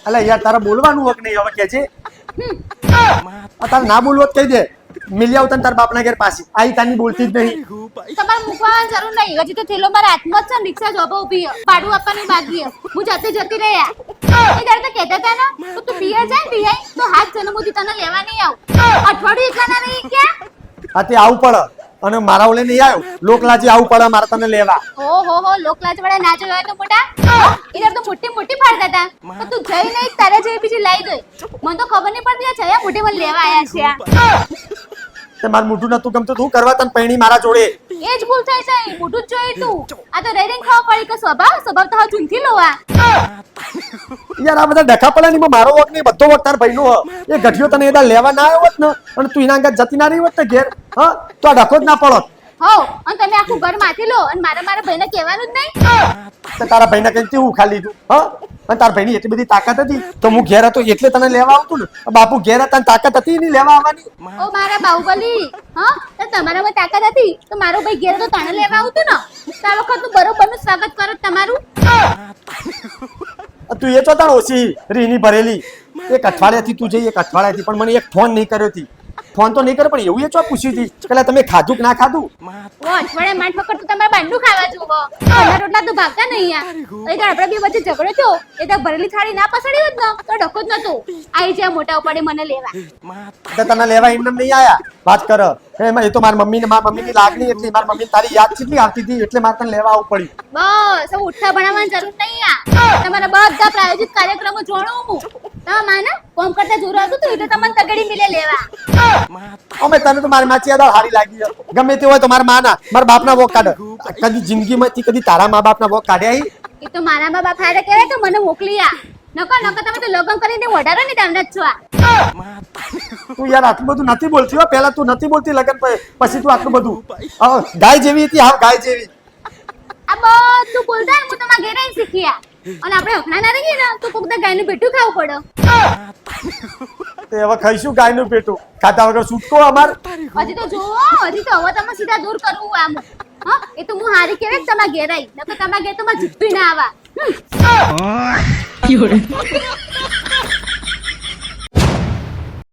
અલા યાર તારા બોલવાનું હક નહીં હવે કે છે તારે ના બોલવો કહી દે મિલી આવતા તાર બાપના ઘેર પાછી આઈ તાની બોલતી જ નહીં તમારે મૂકવાની જરૂર નહીં હજી તો થેલો મારા હાથમાં જ છે રિક્ષા જોબો ઊભી પાડું આપવાની બાકી હું જતી રહ્યા એ ત્યારે તો કહેતા હતા ને તો તું પિયર જાય ને પિયાઈ તો હાથ જન્મોથી તને લેવા નહીં આવ અઠવાડિયું એકલા ના રહી ક્યાં આ તે આવું પડે અને મારા ઓલે નહીં આવ્યો લોકલાજી આવું પડે મારે તને લેવા હો લોકલાજ વાળા ના જોયા તો મોટા ઇધર તો મોટી મોટી પાડતા હતા તો તું જઈ નહીં તારે જેવી બીજી લઈ ગઈ મને તો ખબર નહીં પડતી છે યા મોટી મને લેવા આયા છે તે માર મોઢું નતું ગમતું તું કરવા તને પૈણી મારા જોડે એ જ ભૂલ થઈ છે મોઢું જ જોઈ તું આ તો રેડિંગ ખાવા પડી કે સ્વભાવ તો હા ચૂંથી લોવા યાર આ બધા ડખા પડે ને મારો વક નહીં બધો વક તાર ભાઈનો એ ગઠિયો તને એદા લેવા ના આવ્યો હોત ને અને તું એના આગળ જતી ના રહી હોત ને ઘેર હા તો આ ડખો જ ના પડત હો અને તમે આખું ઘર માથી લો અને મારા ભાઈને કહેવાનું જ નહીં તો તારા ભાઈને કઈ હું ખાલી તું હા અને તારા ભાઈની એટલી બધી તાકાત હતી તો હું ઘેર હતો એટલે તને લેવા આવતું ને બાપુ ઘેર હતા તાકાત હતી નહીં લેવા આવવાની ઓ મારા બાહુબલી હા તો તમારામાં તાકાત હતી તો મારો ભાઈ ઘેર તો તને લેવા આવતું ને તો આ વખત તું બરોબરનું સ્વાગત કરો તમારું તું એ તો તાર ઓછી રીની ભરેલી એક અઠવાડિયાથી તું જઈ એક અઠવાડિયાથી પણ મને એક ફોન નહીં કર્યો હતી ફોન તો નહીં કર્યો પણ એવું એ ચો પૂછ્યું હતી પેલા તમે ખાધું કે ના ખાધું ઓ અઠવાડિયે માંડ પકડ તો તમારે બાંડું ખાવા જુઓ તમારા રોટલા તો ભાગતા નહીં યાર એ તો આપણે બે વચ્ચે ઝઘડો થયો એ તો ભરેલી થાળી ના પસડી હોત ને તો ડખો જ નતો આઈ જ્યાં મોટા ઉપાડે મને લેવા તો તને લેવા એમને નહીં આયા વાત કર એ તો મારી મમ્મીની લાગણી એટલી મારી મમ્મી તારી યાદ કેટલી આવતી હતી એટલે મારે તને લેવા આવવું પડ્યું બસ હવે ઉઠા ભણાવવાની જરૂર નહીં આ તમારા બધા પ્રાયોજિત કાર્યક્રમો જોણું હું તમે માને કોમ કરતા જોર આવતું તો એટલે તમને તગડી મિલે લેવા અમે તને તો મારી માચી યાદ હારી લાગી ગમે તે હોય તો મારા માના મારા બાપના વોક કાઢ કદી જિંદગીમાંથી કદી તારા મા બાપના વોક કાઢ્યા એ તો મારા મા બાપ હારે કહેવાય તો મને મોકલી આ નકો તમે તો લગ્ન કરીને ઓઢારો ને તમને જ છો આ તું યાર આટલું બધું નથી બોલતી હો પહેલા તું નથી બોલતી લગન પછી તું આટલું બધું ગાય જેવી હતી હા ગાય જેવી આ બધું બોલતા હું તમારા ઘરે આવીને શીખ્યા અને આપણે હકના ના રહીએ ને તો કોક દા ગાયનું પેટું ખાવું પડે તે હવે ખાઈશું ગાયનું પેટું ખાતા વગર છૂટકો અમાર હજી તો હવે તમે સીધા દૂર કરવું આમ હા એ તો હું હારી કેવે તમારા ઘરે આવી નકર તમારા ઘરે તો માં જુઠ્ઠી ના આવા